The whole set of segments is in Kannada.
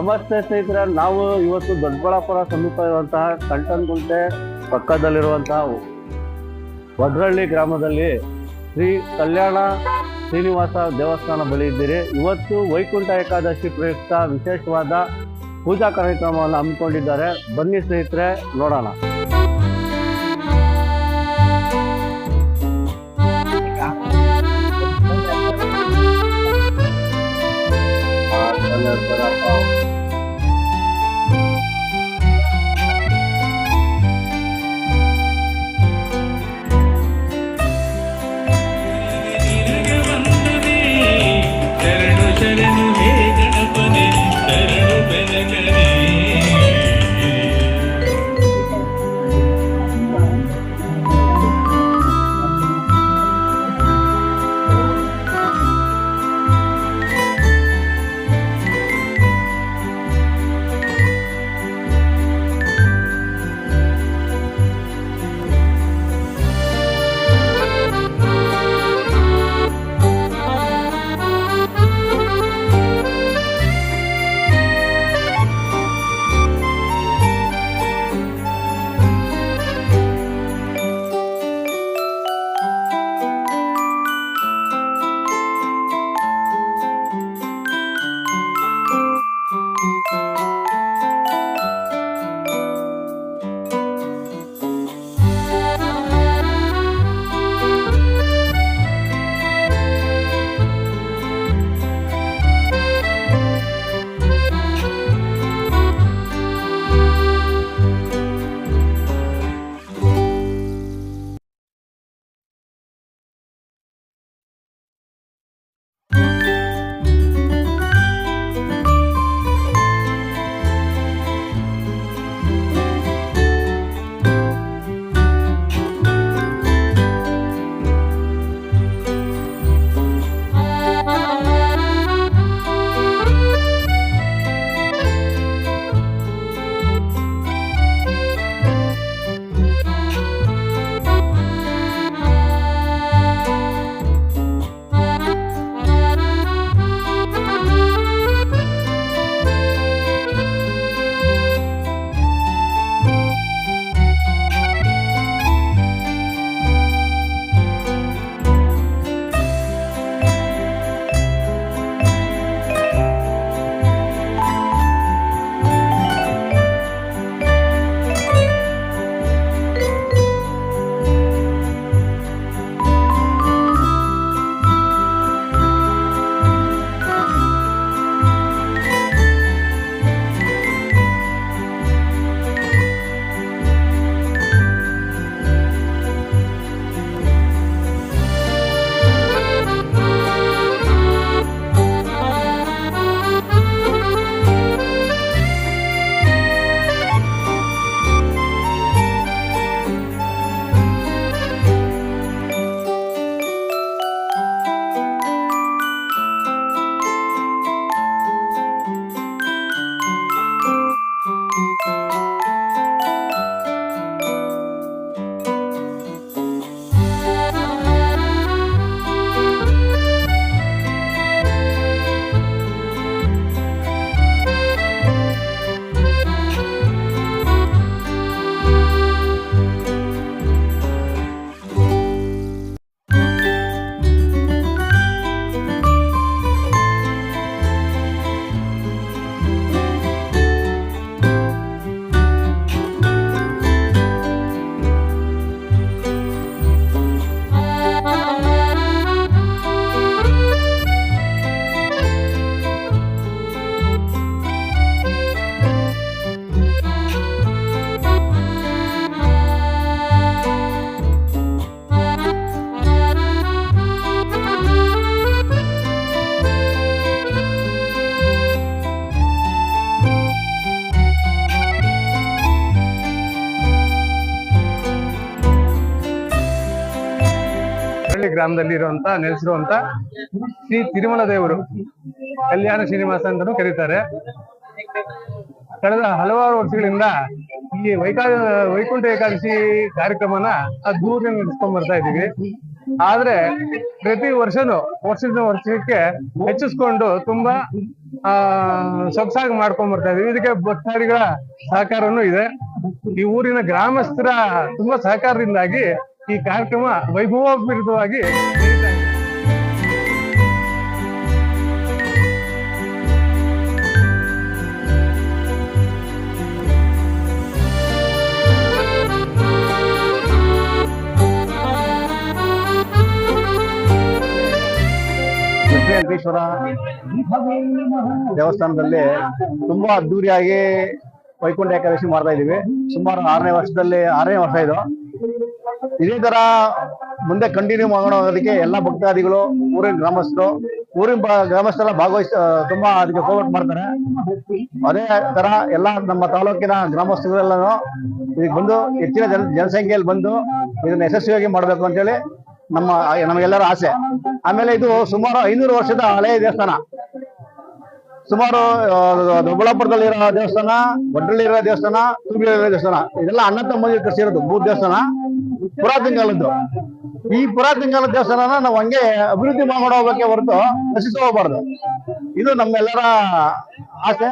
ನಮಸ್ತೆ ಸ್ನೇಹಿತರೆ, ನಾವು ಇವತ್ತು ದೊಡ್ಡಬಳ್ಳಾಪುರ ಸಮೀಪ ಇರುವಂತಹ ಕಂಟನ್ಗುಂಟೆ ಪಕ್ಕದಲ್ಲಿರುವಂತಹ ವಡ್ರಳ್ಳಿ ಗ್ರಾಮದಲ್ಲಿ ಶ್ರೀ ಕಲ್ಯಾಣ ಶ್ರೀನಿವಾಸ ದೇವಸ್ಥಾನ ಬಳಿ ಇದ್ದೀರಿ. ಇವತ್ತು ವೈಕುಂಠ ಏಕಾದಶಿ ಪ್ರಯುಕ್ತ ವಿಶೇಷವಾದ ಪೂಜಾ ಕಾರ್ಯಕ್ರಮವನ್ನು ಹಮ್ಮಿಕೊಂಡಿದ್ದಾರೆ. ಬನ್ನಿ ಸ್ನೇಹಿತರೆ, ನೋಡೋಣ. ಗ್ರಾಮದಲ್ಲಿ ನೆಲೆಸಿರುವಂತ ಶ್ರೀ ತಿರುಮಲ ದೇವರು ಕಲ್ಯಾಣ ಶ್ರೀನಿವಾಸ ಅಂತಾನೂ ಕರೀತಾರೆ. ಕಳೆದ ಹಲವಾರು ವರ್ಷಗಳಿಂದ ಈ ವೈಕುಂಠ ಏಕಾದಶಿ ಕಾರ್ಯಕ್ರಮನ ಅದ್ದೂರಿಯಾಗಿ ನಡೆಸ್ಕೊಂಡ್ ಬರ್ತಾ ಇದೀವಿ. ಆದ್ರೆ ಪ್ರತಿ ವರ್ಷನೂ ವರ್ಷದಿಂದ ವರ್ಷಕ್ಕೆ ಹೆಚ್ಚಿಸ್ಕೊಂಡು ತುಂಬಾ ಸೊಗಸಾಗಿ ಮಾಡ್ಕೊಂಡ್ ಬರ್ತಾ ಇದೀವಿ. ಇದಕ್ಕೆ ಭಕ್ತಾದಿಗಳ ಸಹಕಾರನೂ ಇದೆ. ಈ ಊರಿನ ಗ್ರಾಮಸ್ಥರ ತುಂಬಾ ಸಹಕಾರದಿಂದಾಗಿ ಈ ಕಾರ್ಯಕ್ರಮ ವೈಭವೋಪೇತವಾಗಿ ನಡೀತಾ ಇದೆ. ವೆಂಕಟೇಶ್ವರ ದೇವಸ್ಥಾನದಲ್ಲಿ ತುಂಬಾ ಅದ್ದೂರಿಯಾಗಿ ವೈಕುಂಠ ಏಕಾದಶಿ ಮಾಡ್ತಾ ಇದೀವಿ. ಸುಮಾರು 6ನೇ ವರ್ಷ ಇದು. ಇದೇ ತರ ಮುಂದೆ ಕಂಟಿನ್ಯೂ ಮಾಡೋದಕ್ಕೆ ಎಲ್ಲ ಭಕ್ತಾದಿಗಳು, ಊರಿನ ಗ್ರಾಮಸ್ಥರ ಭಾಗವಹಿಸ ತುಂಬಾ ಅದಕ್ಕೆ ಕೋವರ್ಟ್ ಮಾಡ್ತಾರೆ. ಅದೇ ತರ ಎಲ್ಲ ನಮ್ಮ ತಾಲೂಕಿನ ಗ್ರಾಮಸ್ಥರೆಲ್ಲನೂ ಇದಕ್ಕೆ ಬಂದು ಹೆಚ್ಚಿನ ಜನಸಂಖ್ಯೆಯಲ್ಲಿ ಬಂದು ಇದನ್ನ ಯಶಸ್ವಿಯಾಗಿ ಮಾಡ್ಬೇಕು ಅಂತೇಳಿ ನಮಗೆಲ್ಲರ ಆಸೆ. ಆಮೇಲೆ ಇದು ಸುಮಾರು 500 ವರ್ಷದ ಹಳೆಯ ದೇವಸ್ಥಾನ. ಸುಮಾರು ದೊಡ್ಡಬಳ್ಳಾಪುರದಲ್ಲಿರೋ ದೇವಸ್ಥಾನ, ಒಡ್ರಳ್ಳಿರೋ ದೇವಸ್ಥಾನ, ತೂಬಿಲಿರೋ ದೇವಸ್ಥಾನ, ಇದೆಲ್ಲ ಅಣ್ಣ ತಮ್ಮಂದಿರು ಕಟ್ಟಿಸಿರೋದು 3 ದೇವಸ್ಥಾನ ಪುರಾತನ ಕಾಲದ್ದು. ಈ ಪುರಾತನ ಕಾಲದ ದೇವಸ್ಥಾನನ ನಾವು ಹಂಗೆ ಅಭಿವೃದ್ಧಿ ಮಾಡ್ಕೊಂಡು ಹೋಗ್ಬೇಕೆ ಹೊರತು ನಶಿಸಿ ಹೋಗ್ಬಾರ್ದು. ಇದು ನಮ್ಮೆಲ್ಲರ ಆಸೆ.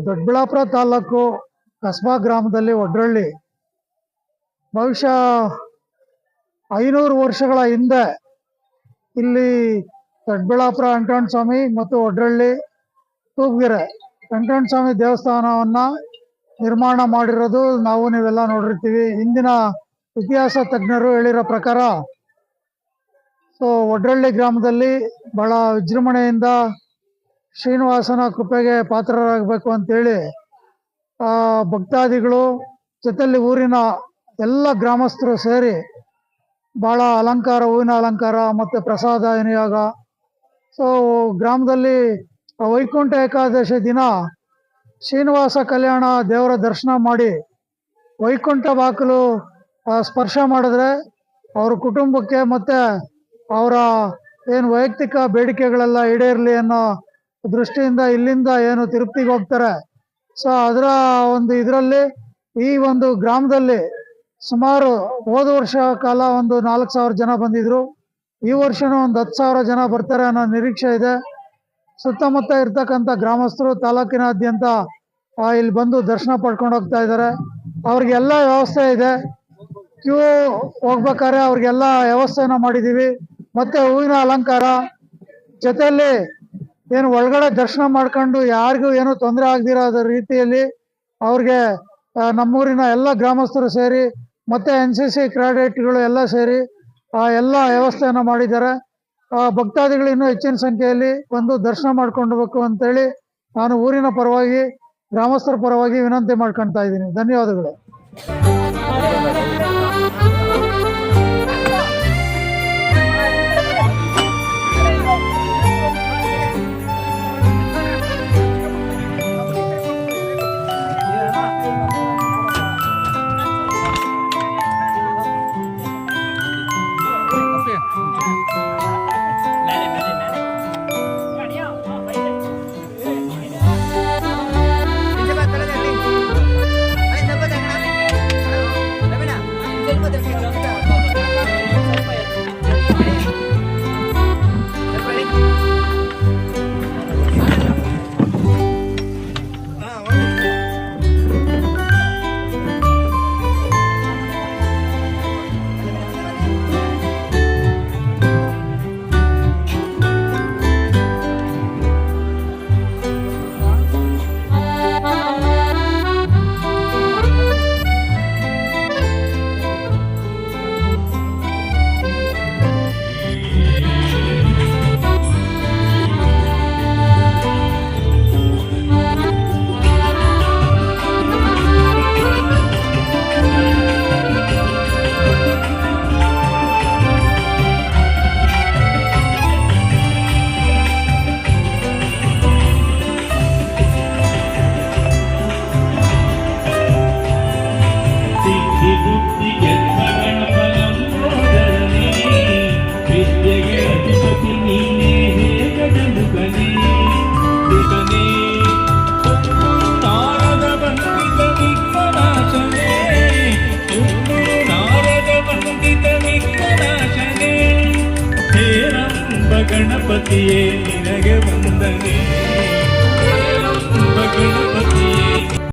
ದೊಡ್ಡಬಳ್ಳಾಪುರ ತಾಲೂಕು ಕಸ್ಬಾ ಗ್ರಾಮದಲ್ಲಿ ಒಡ್ರಳ್ಳಿ ಬಹುಶಃ 500 ವರ್ಷಗಳ ಹಿಂದೆ ಇಲ್ಲಿ ದೊಡ್ಡಬಳ್ಳಾಪುರ ವೆಂಕಟರಮಣ ಸ್ವಾಮಿ ಮತ್ತು ಒಡ್ರಳ್ಳಿ ತೂಬ್ಗೆರೆ ವೆಂಕಟರಮಣ ಸ್ವಾಮಿ ದೇವಸ್ಥಾನವನ್ನ ನಿರ್ಮಾಣ ಮಾಡಿರೋದು ನೀವೆಲ್ಲ ನೋಡಿರ್ತೀವಿ. ಹಿಂದಿನ ಇತಿಹಾಸ ತಜ್ಞರು ಹೇಳಿರೋ ಪ್ರಕಾರ ಒಡ್ರಳ್ಳಿ ಗ್ರಾಮದಲ್ಲಿ ಬಹಳ ವಿಜೃಂಭಣೆಯಿಂದ ಶ್ರೀನಿವಾಸನ ಕೃಪೆಗೆ ಪಾತ್ರರಾಗಬೇಕು ಅಂತೇಳಿ ಭಕ್ತಾದಿಗಳು ಜೊತೆಲಿ ಊರಿನ ಎಲ್ಲ ಗ್ರಾಮಸ್ಥರು ಸೇರಿ ಬಹಳ ಹೂವಿನ ಅಲಂಕಾರ ಮತ್ತು ಪ್ರಸಾದ ವಿನಿಯೋಗ. ಗ್ರಾಮದಲ್ಲಿ ವೈಕುಂಠ ಏಕಾದಶಿ ದಿನ ಶ್ರೀನಿವಾಸ ಕಲ್ಯಾಣ ದೇವರ ದರ್ಶನ ಮಾಡಿ ವೈಕುಂಠ ಬಾಗಿಲು ಸ್ಪರ್ಶ ಮಾಡಿದ್ರೆ ಅವ್ರ ಕುಟುಂಬಕ್ಕೆ ಮತ್ತು ಅವರ ಏನು ವೈಯಕ್ತಿಕ ಬೇಡಿಕೆಗಳೆಲ್ಲ ಈಡೇರಲಿ ಅನ್ನೋ ದೃಷ್ಟಿಯಿಂದ ಇಲ್ಲಿಂದ ಏನು ತಿರುಪತಿಗೆ ಹೋಗ್ತಾರೆ. ಅದರ ಒಂದು ಇದರಲ್ಲಿ ಈ ಒಂದು ಗ್ರಾಮದಲ್ಲಿ ಸುಮಾರು ಹೋದ ವರ್ಷ ಕಾಲ ಒಂದು 4,000 ಜನ ಬಂದಿದ್ರು. ಈ ವರ್ಷನೂ ಒಂದು 10,000 ಜನ ಬರ್ತಾರೆ ಅನ್ನೋ ನಿರೀಕ್ಷೆ ಇದೆ. ಸುತ್ತಮುತ್ತ ಇರ್ತಕ್ಕಂಥ ಗ್ರಾಮಸ್ಥರು ತಾಲೂಕಿನಾದ್ಯಂತ ಇಲ್ಲಿ ಬಂದು ದರ್ಶನ ಪಡ್ಕೊಂಡು ಹೋಗ್ತಾ ಇದ್ದಾರೆ. ಅವ್ರಿಗೆಲ್ಲ ವ್ಯವಸ್ಥೆ ಇದೆ. ಕ್ಯೂ ಹೋಗ್ಬೇಕಾದ್ರೆ ಅವ್ರಿಗೆಲ್ಲ ವ್ಯವಸ್ಥೆನ ಮಾಡಿದ್ದೀವಿ. ಮತ್ತೆ ಹೂವಿನ ಅಲಂಕಾರ ಜೊತೆಯಲ್ಲಿ ಏನು ಒಳಗಡೆ ದರ್ಶನ ಮಾಡ್ಕೊಂಡು ಯಾರಿಗೂ ಏನು ತೊಂದರೆ ಆಗದಿರೋ ರೀತಿಯಲ್ಲಿ ಅವ್ರಿಗೆ ನಮ್ಮೂರಿನ ಎಲ್ಲ ಗ್ರಾಮಸ್ಥರು ಸೇರಿ ಮತ್ತೆ NCC ಕ್ಯಾಡೆಟ್ಗಳು ಎಲ್ಲ ಸೇರಿ ಎಲ್ಲ ವ್ಯವಸ್ಥೆಯನ್ನು ಮಾಡಿದ್ದಾರೆ. ಭಕ್ತಾದಿಗಳು ಇನ್ನೂ ಹೆಚ್ಚಿನ ಸಂಖ್ಯೆಯಲ್ಲಿ ಬಂದು ದರ್ಶನ ಮಾಡ್ಕೊಂಡು ಹೋಗ್ಬೇಕು ಅಂತೇಳಿ ನಾನು ಊರಿನ ಪರವಾಗಿ ಗ್ರಾಮಸ್ಥರ ಪರವಾಗಿ ವಿನಂತಿ ಮಾಡ್ಕೊಳ್ತಾ ಇದ್ದೀನಿ. ಧನ್ಯವಾದಗಳು. ತಾಯಿಯೇ ನಿನಗೆ ವಂದನೆ.